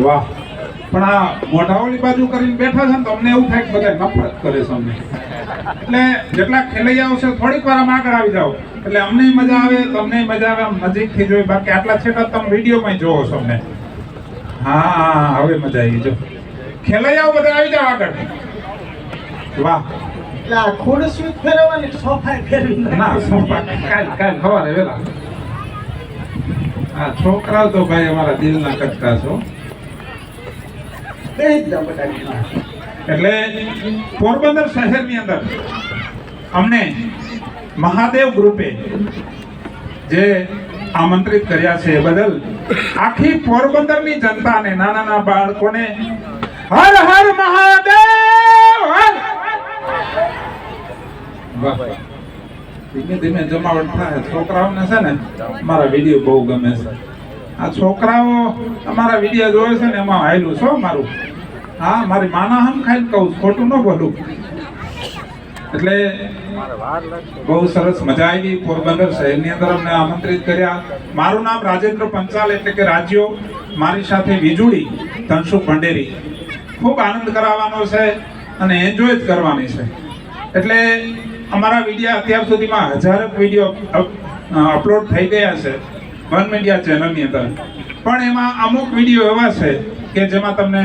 વાહ. પણ આ મોઢાઓની બાજુ કરીને બેઠા છે ને તો અમને એવું થાય કે બધા નફરત કરે છે અમને. એટલે જેટલા ખેલૈયાઓ છે થોડીક વાર આમ આગળ આવી જાઓ એટલે અમને મજા આવે, તમને મજા આવે, આમ નજીકથી જોઈ. બાકી આટલા છેટા તમે વિડીયોમાં જોવો છો અમને. હા હા, હવે મજા આવી. જો ખેલૈયાઓ બધા આવી જાઓ આગળ. વાહ. એટલે આ ખુરશી ફેરવવાની, સોફા ફેરવી ના, સોફા કાલ સવારે વેલા. આ છોકરાઓ તો ભાઈ અમારા દિલના કટકા છો. એટલે પોરબંદર શહેરની અંદર અમને મહાદેવ ગ્રુપે જે આમંત્રિત કર્યા છે એ બદલ આખી પોરબંદરની જનતાને, નાના બાળકોને હર હર મહાદેવ. વાહ. ધીમે ધીમે જમાવટ થાય. છોકરાઓને છે ને મારા વિડીયો બહુ ગમે છે. આ છોકરાઓ અમારા વિડીયો જોવે છે ને એમાં આવેલું છો મારું. હા, મારી માના હમ ખાઈને કહું, ખોટું ન બોલું. એટલે બહુ સરસ મજા આવી. પોરબંદર શહેરની અંદર અમને આમંત્રિત કર્યા. મારું નામ રાજેન્દ્ર પંચાલ, એટલે કે રાજ્યો. મારી સાથે વીજુડી ધનસુખ ભંડેરી. ખૂબ આનંદ કરાવવાનો છે અને એન્જોય જ કરવાની છે. એટલે અમારા વિડીયો અત્યાર સુધીમાં હજારો વિડીયો અપલોડ થઈ ગયા છે વન મીડિયા ચેનલની અંદર. પણ એમાં અમુક વિડીયો એવા છે કે જેમાં તમને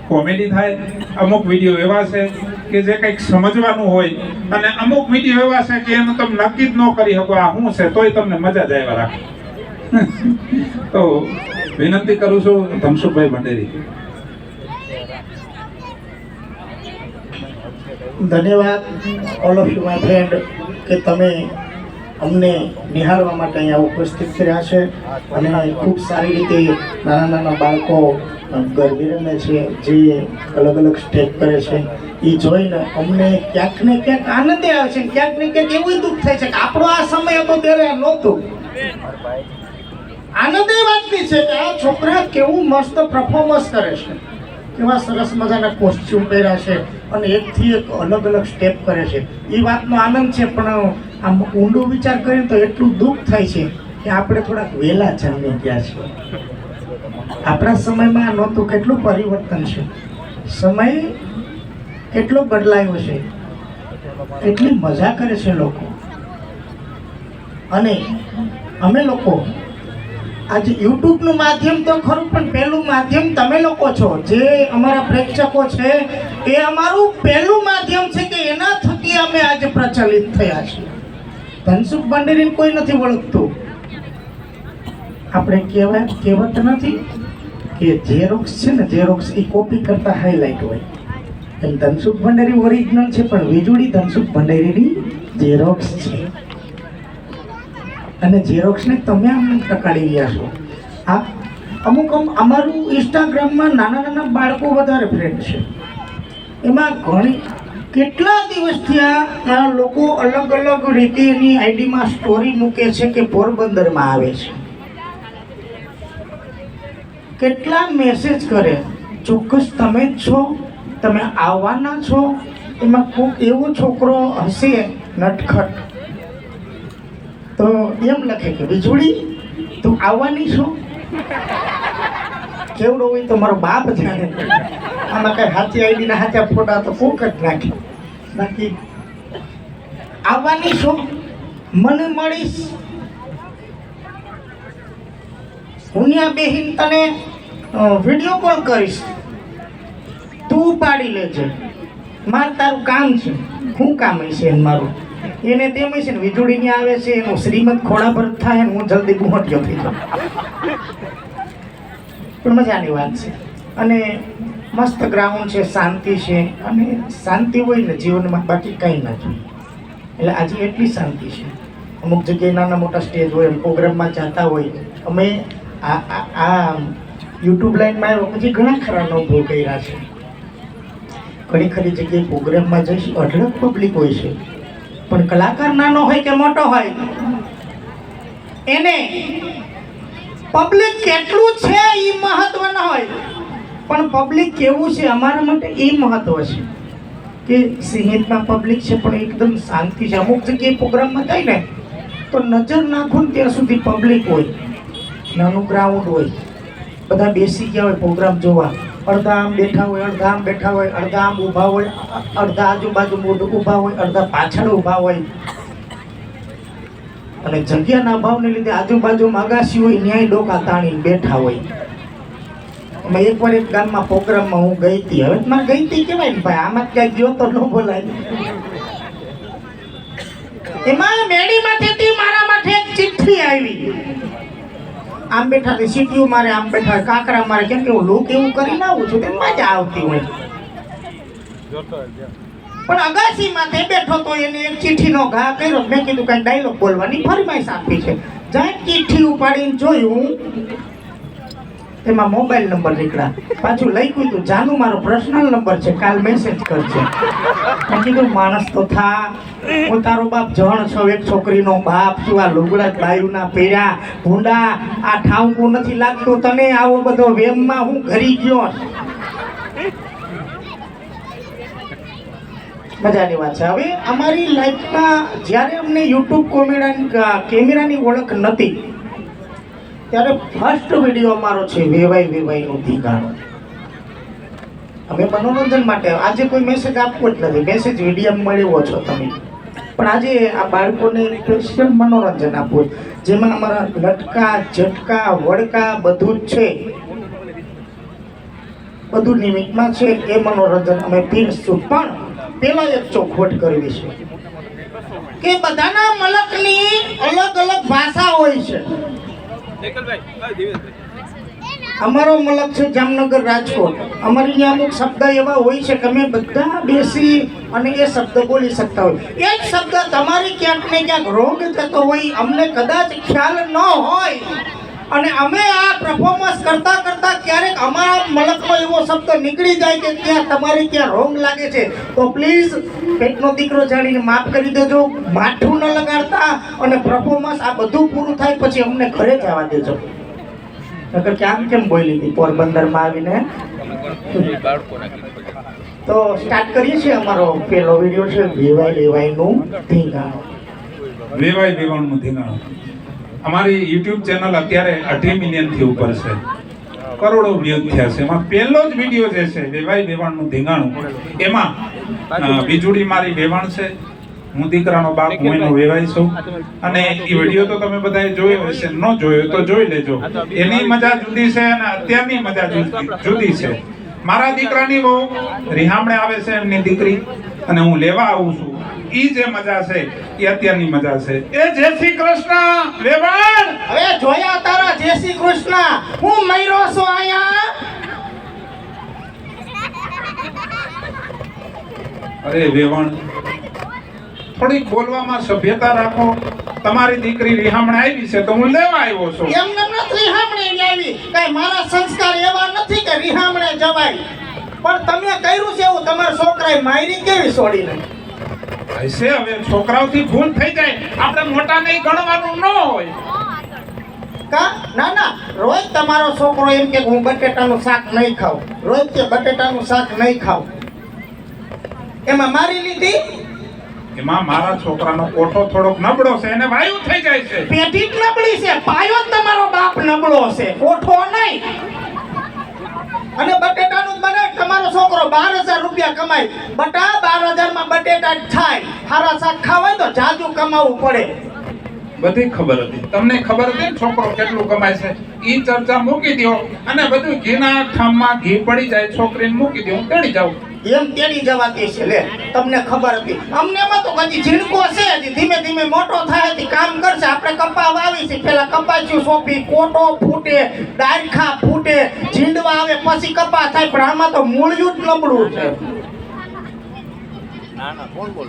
કોમેડી થાય, અમુક વિડીયો એવા છે કે જે કંઈક સમજવાનું હોય, અને અમુક વિડીયો એવા છે કે એનું તમે નક્કી જ ન કરી શકો આ શું છે, તોય તમને મજા જ આવ્યા રાખે. તો વિનંતી કરું છું ધનસુખભાઈ ભંડેરી. ધન્યવાદ all of you my friend કે તમે અમને નિહાળવા માટે અહીંયા ઉપસ્થિત કર્યા છે. અને ખૂબ સારી રીતે નાના બાળકો ગરબી રમે છે, જે અલગ અલગ સ્ટેપ કરે છે, એ જોઈને અમને ક્યાંક ને ક્યાંક આનંદ આવે છે, ક્યાંક ને ક્યાંક એવું દુઃખ થાય છે કે આપણો આ સમય હતો ત્યારે આ નહોતું. આનંદ એ વાતની છે કે આ છોકરા કેવું મસ્ત પરફોર્મન્સ કરે છે, કેવા સરસ મજાના કોસ્ચ્યુમ પહેર્યા છે અને એકથી એક અલગ અલગ સ્ટેપ કરે છે. એ વાતનો આનંદ છે. પણ આમ ઊંડો વિચાર કરીએ તો એટલું દુઃખ થાય છે કે આપણે થોડાક વહેલા જન્મી ગયા છીએ. આપણા સમયમાં આ નહોતું. કેટલું પરિવર્તન છે, સમય કેટલો બદલાયો છે, એટલી મજા કરે છે લોકો. અને અમે લોકો આજે યુટ્યુબનું માધ્યમ તો ખરું, પણ પહેલું માધ્યમ તમે લોકો છો. જે અમારા પ્રેક્ષકો છે એ અમારું પહેલું માધ્યમ છે કે એના થકી અમે આજે પ્રચલિત થયા છીએ. ધનસુખ ભંડેરીને કોઈ નથી ઓળખતું. આપણે કહેવત નથી કે ઝેરોક્સ છે ને, ઝેરોક્સ એ કોપી કરતા હાઇલાઇટ હોય. એમ ધનસુખ ભંડેરી ઓરિજિનલ છે, પણ વીજળી ધનસુખ ભંડેરીની ઝેરોક્સ છે. અને ઝેરોક્સને તમે આમ ટકાડી રહ્યા છો. આ અમુક અમારું ઇન્સ્ટાગ્રામમાં નાના બાળકો વધારે ફ્રેન્ડ છે. એમાં ઘણી કેટલા દિવસથી આ લોકો અલગ અલગ રીતે એની આઈડીમાં સ્ટોરી મૂકે છે કે પોરબંદરમાં આવે છે. કેટલા મેસેજ કરે, ચોક્કસ તમે જ છો, તમે આવવાના છો. એમાં કોઈક એવો છોકરો હશે નટખટ તો એમ લખે કે વીજળી તું આવવાની છો. કેવડો હોય તો મારો બાપ જાણે. આમાં કઈ હાથી આઈડીના હાથા ફોટા તો કોક જ નાખે. બાકી આવવાની છો, મને મળીશ, હું ત્યાં બેહીને તને વિડીયો કોલ કરીશ, તું પાડી લેજે, મારે તારું કામ છે. શું કામ હશે મારું? એને તેમ છે ને વીજળીની આવે છે, એનું શ્રીમદ ખોડા પર થાય ને હું જલ્દી ગુહટ્યો થઈ જાઉં. પણ મજાની વાત છે. અને મસ્ત ગ્રાઉન્ડ છે, શાંતિ છે. અને શાંતિ હોય ને જીવનમાં બાકી કંઈ નથી. એટલે આજે એટલી શાંતિ છે. અમુક જગ્યાએ નાના મોટા સ્ટેજ હોય, પ્રોગ્રામમાં જતા હોય. અમે આ યુટ્યુબ લાઈનમાં આવ્યો પછી ઘણા ખરા અનુભવ કર્યા છે. ઘણી ખરી જગ્યાએ પ્રોગ્રામમાં જઈશ, અઢળક પબ્લિક હોય છે. પણ કલાકાર નાનો હોય કે મોટો હોય, એને પબ્લિક કેટલું છે એ મહત્વ ન હોય, પણ પબ્લિક કેવું છે અમારા માટે એ મહત્વ છે. કે સીમિતમાં પબ્લિક છે પણ એકદમ શાંતિ છે. અમુક જગ્યાએ પ્રોગ્રામમાં જાય ને તો નજર નાખો ને ત્યાં સુધી પબ્લિક હોય, નાનું ગ્રાઉન્ડ હોય, બધા બેસી ગયા હોય પ્રોગ્રામ જોવા, અડધા આમ બેઠા હોય, અડધા આમ બેઠા હોય, અડધા આમ ઊભા હોય, અડધા આજુબાજુ ઊભા હોય, અડધા પાછળ ઊભા હોય. અને જગ્યાના અભાવને લીધે આજુબાજુ અગાસી હોય ન્યાય ડોકા તાણીને બેઠા હોય. એમાં એકવાર એક ગામમાં પ્રોગ્રામમાં હું ગઈ હતી. હવે મારે ગઈ હતી કેવાય ને ભાઈ, આમાં ક્યાંક ગયો તો ન બોલાય. એમાં મેડીમાંથી મારા માટે એક ચિઠ્ઠી આવી. આમ બેઠા હતી સીટીઓ મારે, આમ બેઠા કાકરા મારે, કેમ કે હું લોક એવું કરીને આવું છું તેમ મજા આવતી હોય. પણ અગાસી માથે બેઠો તો એને એક ચિઠ્ઠીનો ઘા કર્યો. મેં કીધું કઈ ડાયલોગ બોલવાની ફરમાઈશ આપી છે. જ્યાં ચિઠ્ઠી ઉપાડીને જોયું એમાં મોબાઈલ નંબર નીકળ્યા. પાછું લખ્યું હતું જાનું મારો પર્સનલ નંબર છે, કાલ મેસેજ કરજે. મેં કીધું માણસ તો થા, હું તારો બાપ જણ છો, એક છોકરીનો બાપ છું. આ લુગડા બાયુના પહેર્યા ભૂંડા, આ ઠાવકું નથી લાગતું તને? આવો બધો વેમમાં હું ઘરી ગયો. મજાની વાત છે. હવે અમારી લાઈફમાં જ્યારે અમને યુટ્યુબ કેમેરાની ઓળખ નથી ત્યારે ફર્સ્ટ વિડીયો અમારો છે વેવાઈનું ધીંગાણું. અમે મનોરંજન માટે આજે કોઈ મેસેજ આપવો જ નથી, મેસેજ વિડીયો મળ્યો છો તમે, પણ આજે આ બાળકોને સ્પેશિયલ મનોરંજન આપવું, જેમાં અમારા લટકા ઝટકા વડકા બધું જ છે, બધું નિમિત્તમાં છે. એ મનોરંજન અમે પીરશું. પણ પેલા એક ચોખવટ કરવી છે કે બધાના મલકની અલગ અલગ ભાષા હોય છે. અમારો મલક છે જામનગર રાજકોટ. અમારી ત્યાં અમુક શબ્દ એવા હોય છે કે અમે બધા બેસી અને એ શબ્દ બોલી શકતા હોય. એ જ શબ્દ તમારી ક્યાંક ને ક્યાંક રોંગ થતો હોય, અમને કદાચ ખ્યાલ ન હોય, અને અમે આ પરફોર્મન્સ કરતા કરતા ક્યારેક અમારા મલકનો એવો શબ્દ નીકળી જાય કે ત્યાં તમારે ત્યાં રોંગ લાગે છે, તો પ્લીઝ પેટનો દીકરો જાણીને માફ કરી દેજો. માઠું ન લગાડતા અને પરફોર્મન્સ આ બધું પૂરું થાય પછી અમને ઘરે જવા દેજો. નકર કે આમ કેમ બોલી હતી પોરબંદરમાં આવીને. તો સ્ટાર્ટ કરીએ છીએ. અમારો પેલો વિડીયો છે વેવાઈનું ધીંગાણું. વેવાઈનું ધીંગાણું. અમારી યુટ્યુબ ચેનલ અત્યારે 2.5 મિલિયનથી ઉપર છે, કરોડો વ્યૂઝ થયા છે. એમાં પહેલો જ વિડીયો જે છે વેવાઈનું ધીંગાણું, એમાં બીજુડી મારી વેવાણ છે, હું દીકરાનો બાપ, હું એનો વેવાઈ છું. અને એ વિડીયો તો તમે બધાએ જોયો હશે, ન જોયો તો જોઈ લેજો. એની મજા જુદી છે અને અત્યારની મજા જુદી છે. મારા દીકરાની બહુ રિહામણે આવે છે એમની દીકરી, અને હું લેવા આવું છું. ઈ જે મજા છે એ અત્યારની મજા છે. એ જય શ્રી કૃષ્ણ વેવાણ. હવે જોયા તારા જય શ્રી કૃષ્ણ. હું મયરો છું આયા. અરે વેવાણ, થોડીક બોલવામાં સભ્યતા રાખો. તમારી દીકરી રિહામણે આવી છે તો હું લેવા આવ્યો છું. એમને નથી રિહામણે આવી, કઈ મારા સંસ્કાર એવા નથી કે રિહામણે જવાય. પણ તમે કર્યું છે એવું, તમારા છોકરાએ મારી કેવી છોડીને. હશે, હવે છોકરાઓથી ભૂલ થઈ જાય, આપણે મોટા નહીં ગણવાનું ન હોય. કા ના ના, રોજ તમારો છોકરો એમ કે હું બટેટાનું શાક નહીં ખાઉં, રોજ કે બટેટાનું શાક નહીં ખાઉં, એમાં મારી લીધી. એમાં મારા છોકરાનો કોઠો થોડોક નબળો છે, એને વાયુ થઈ જાય છે. પેટી જ નબળી છે, પાયો જ તમારો બાપ નબળો છે, કોઠો નહીં. અને બટેટાનું બને, તમારો છોકરો 12,000 રૂપિયા કમાય, બટા 12,000 માં બટેટા થાય. હારા શાક ખાવાય તો જાજુ કમાવું પડે. બધી ખબર હતી, તમને ખબર હતી ને છોકરો કેટલું કમાય છે. ઈ ચર્ચા મૂકી દો, અને બધું ઘીના ઠામમાં ઘી પડી જાય, છોકરીને મૂકી દો, હું તેડી જાઉં. એમ તેડી જવાતી છે. લે, તમને ખબર હતી. અમને એમાં તો હજી ઝીણકો છે, હજી ધીમે ધીમે મોટો થાય હજી કામ કરશે. આપણે કપા વાવી છે, પેલા કપાચ્યું સોંપી, કોટો ફૂટે, ડાળખા ફૂટે, ઝીંડવા આવે, પછી કપા થાય. પણ આમાં તો મૂળિયું જ નબળું છે.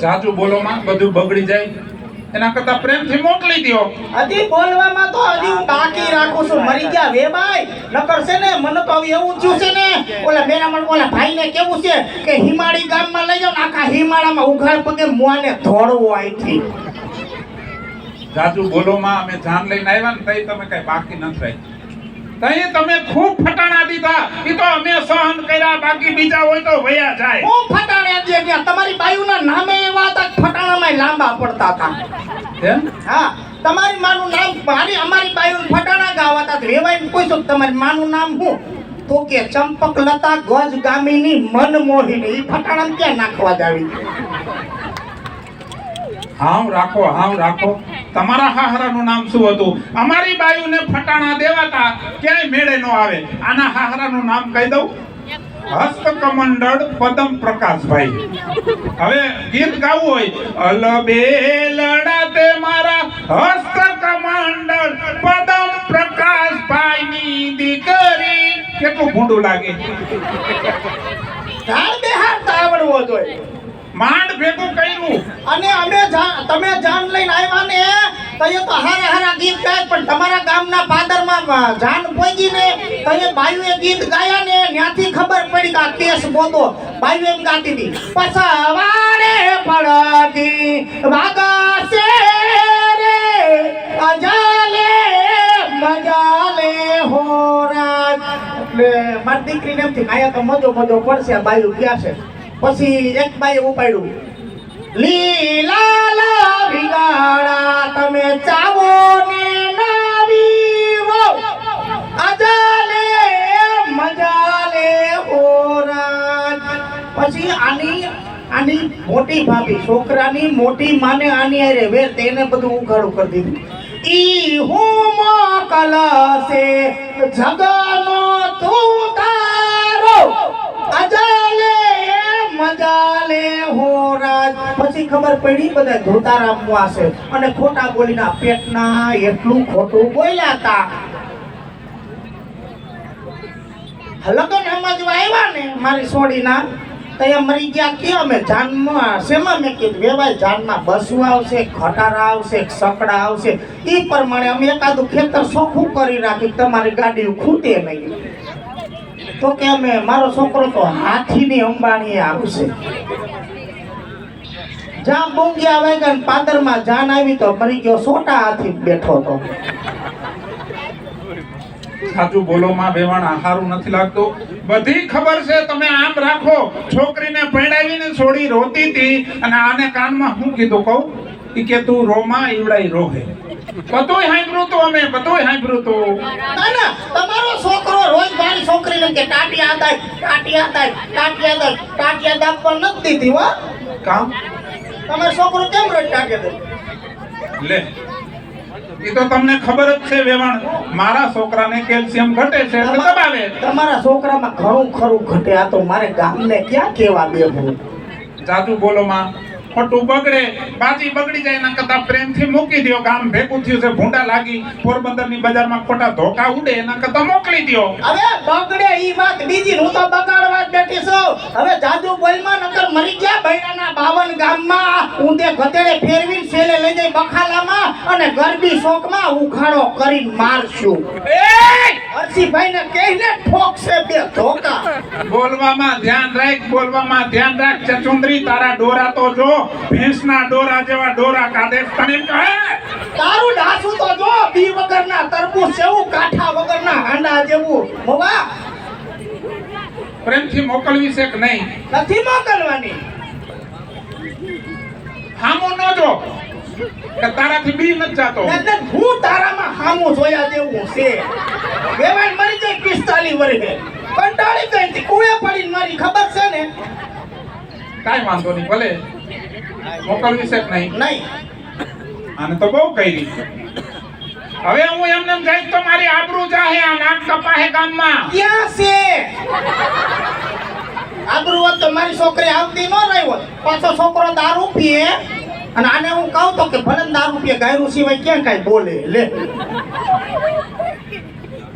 જાજુ બોલોમાં બધું બગડી જાય, એના કરતા પ્રેમથી મોકલી દો. હજી બોલવામાં તો હજી હું બાકી રાખું છું. મરી ગયા વેબાઈ નકર છે ને, મને તો હવે એવું થયું છે ને, ઓલા મેરામણ ઓલા ભાઈને કેવું છે કે હિમાળી ગામમાં લઈ જાવ, આખા હિમાળામાં ઉઘાડ પગે મોને ધોળવો અહીંથી. જાજુ બોલોમાં અમે જાન લઈને આવ્યા ને તઈ તમે કઈ બાકી નથી રહી. તઈ તમે ખૂબ ફટાણા દીધા, ઈ તો અમે સહન કર્યા, બાકી બીજા હોય તો વયા જાય. હું ફટાણે દે ગયા, તમારી બાયુના નામે એવા હતા ફટાણામાં લાંબા પડતા હતા. એમ? હા, તમારી માનું નામ અમારી બાયું ફટાણા ગાવા હતા વેવાઈને પૂછ્યું તમારી માનું નામ શું તો કે ચંપકલતા ગજ ગામીની મન મોહિની ઈ ફટાણા ક્યાં નાખવા જાવી હાવ રાખો તમારા હાહરાનું નામ શું હતું? અમારી બાયુને ફટાણા દેવાતા ક્યાંય મેળે નો આવે. આના હાહરાનું નામ કહી દઉં, હસ્તકમંડળ પદમ પ્રકાશભાઈ. હવે ગીત ગાવું હોય, અલબેલડા તે મારા હસ્તકમંડળ પદમ પ્રકાશભાઈની દીકરી. કેટલું ભૂંડું લાગે. ઝાડ બેહાડતા આવડવો જોઈએ. માંડ ભેગું કર્યું અને તમે જાન લઈને આવ્યા ને તો એ તો હારા ગીત ગાય, પણ તમારા ગામના પાદરમાં જાન પહોંચી ને તો એ બાયુએ ગીત ગાયા ને ત્યાંથી ખબર પડી કે આ કેસ બોધો. બાયુ એમ ગાતી હતી, પસવાડે પડતી વાગાસે રે અજાલે મજાલે હોરા. એટલે મારી દીકરીને એમથી આયા તો મજો પડશે આ બાયુ ક્યાં છે. પછી એક બાઈએ ઉપાડ્યું, લીલા વિગાડા તમે ચાવો ને નાવીવો અજાલે મજાલે હોરા. પછી આની મોટી ભાભી છોકરાની મોટી માને આની આરે વેર તેને બધું ઉઘાડું કરી દીધું. ઈ હું મોકલશે જગનો તું તારો અજાલે મજાલે હોરાજ. પછી ખબર પડી બધા ધોતારામ વાસે અને ખોટા બોલીના પેટના એટલું ખોટું બોલ્યા હતા. લગન સમજવા આવ્યા ને મારી સોડીના તૈયાર મરી ગયા કે અમે જાનમાં શેમાં મેં કીધું વેવાય જાનમાં બસું આવશે, ખટારા આવશે, સકડા આવશે. એ પ્રમાણે અમે એકાદું ખેતર ચોખ્ખું કરી રાખી તમારી ગાડી ખૂટે નહીં. તો કે અમે મારો છોકરો તો હાથીની અંબાણી આવશે. જ્યાં બોંગી આવે કે પાદરમાં જાન આવી તો મરી ગયો સોટા હાથી બેઠો હતો. સાચું બોલો માં બેવાણા, સારું નથી લાગતું. બધી ખબર છે, તમે આમ રાખો. છોકરીને પરણાવીને છોડી રોતી હતી અને આને કાનમાં શું કીધું કહું? ઈ કે તું રોમાં ઈવડાઈ રોહે. બધુંય સાંભળ્યું તું, અમે બધુંય સાંભળ્યું તું. ના તમારો છોકરો રોજ મારી છોકરીને કે ટાટિયા દાબવા નથી દીધી હો. કામ તમારો છોકરો કેમ રોજ ટાટિયા દે? લે, એ તો તમને ખબર જ છે વેવાણ. મારા છોકરાને કેલ્શિયમ ઘટે છે એટલે દબાવે. તમારા છોકરામાં ઘણું ખરું ઘટે. આ તો મારે ગામને ક્યાં કેવા બેવું. જાજુ બોલો માં, ખોટું બગડે, બાજી બગડી જાય. એના કરતા પ્રેમથી મૂકી દો. ગામ ભેગું થયું છે, ભૂંડા લાગી, પોરબંદરની બજારમાં ખોટા ધોકા ઉડે, એના કરતા મોકલી દો. હવે બગડે ઈ વાત બીજી, હું તો બગાડવા જ બેઠી છું. હવે જાજુ બોલમાં નકર મરી ગયા. બૈરાના 52 ગામમાં ઊંધે ગધેડે ફેરવીને છેલે લઈ જાય બખાલામાં અને ગરબી શોકમાં ઉખાડો કરીને મારશું. હરસીભાઈ ને કહીને ઠોકશે બે ધોકા. બોલવામાં ધ્યાન રાખ, બોલવામાં ધ્યાન રાખ. ચચુંદરી, તારા ડોરા તો જો ભેંસના ડોરા જેવા ડોરા કાઢે. તને કહે તારું ઢાસું તો જો બી વગરના તરબૂચ જેવું, કાઠા વગરના હાંડા જેવું. મોવા પ્રેમથી મોકલવી છે કે નહીં? નથી મોકલવાની. હામો ન જો કે તારાથી બી નથી જાતો. હું તારામાં હામું જોયા દેવું છે. વેવાણ મરી જાય 45 વર્ષે, કંટાળી ગઈ હતી, કુએ પડીને મારી. ખબર છે ને? કાઈ વાંધો નહીં, ભલે મોકલવી છે કે નહીં? નહીં. આને તો બહુ કરી. હવે હું એમને જઈશ તો મારી આબરૂ જાહે. આ નાક કપાહે ગામમાં. ક્યાં છે આબરૂ? તો મારી છોકરી આવતી ન રહી હોત. પાછો છોકરો દારૂ પીએ અને આને હું કહું તો કે ભલે દારૂ પીએ, ગાયરું સિવાય ક્યાં કાંઈ બોલે. લે,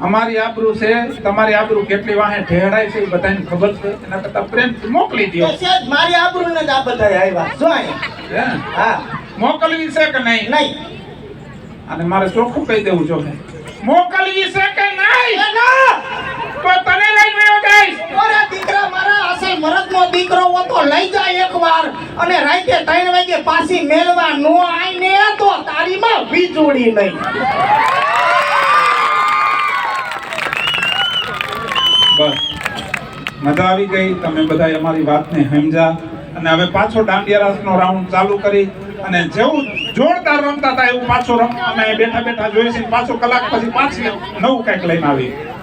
અમારી આબરૂ છે, તમારી આબરૂ કેટલી વાહે ઢેડાય છે એ બધાને ખબર છે. એના કરતા પ્રેમથી મોકલી દો. મારી આબરૂ ને જ આ બધા આવ્યા. જો અહીંયા. હા, મોકલવી છે કે નહીં? નહીં. અને મારે ચોખ્ખું કહી દેવું જોઈએ, મોકલવી છે કે નહીં? તો તને લઈ ગયો જઈશ. ઓરે દીકરા, મારા અસલ મરદનો દીકરો હો તો લઈ જાય એકવાર અને રાતે 3 વાગે પાછી મેલવા નો આઈને તો તારીમાં વીજળી નહીં. બસ, મજા આવી ગઈ. તમે બધાએ અમારી વાતને સમજ્યા અને હવે પાછો દાંડિયા રાસનો રાઉન્ડ ચાલુ કરી અને જેવું જોરદાર રમતા હતા એવું પાછું અમે બેઠા બેઠા જોઈએ છે પાછું કલાક પછી પાછી નવું કંઈક લઈને આવી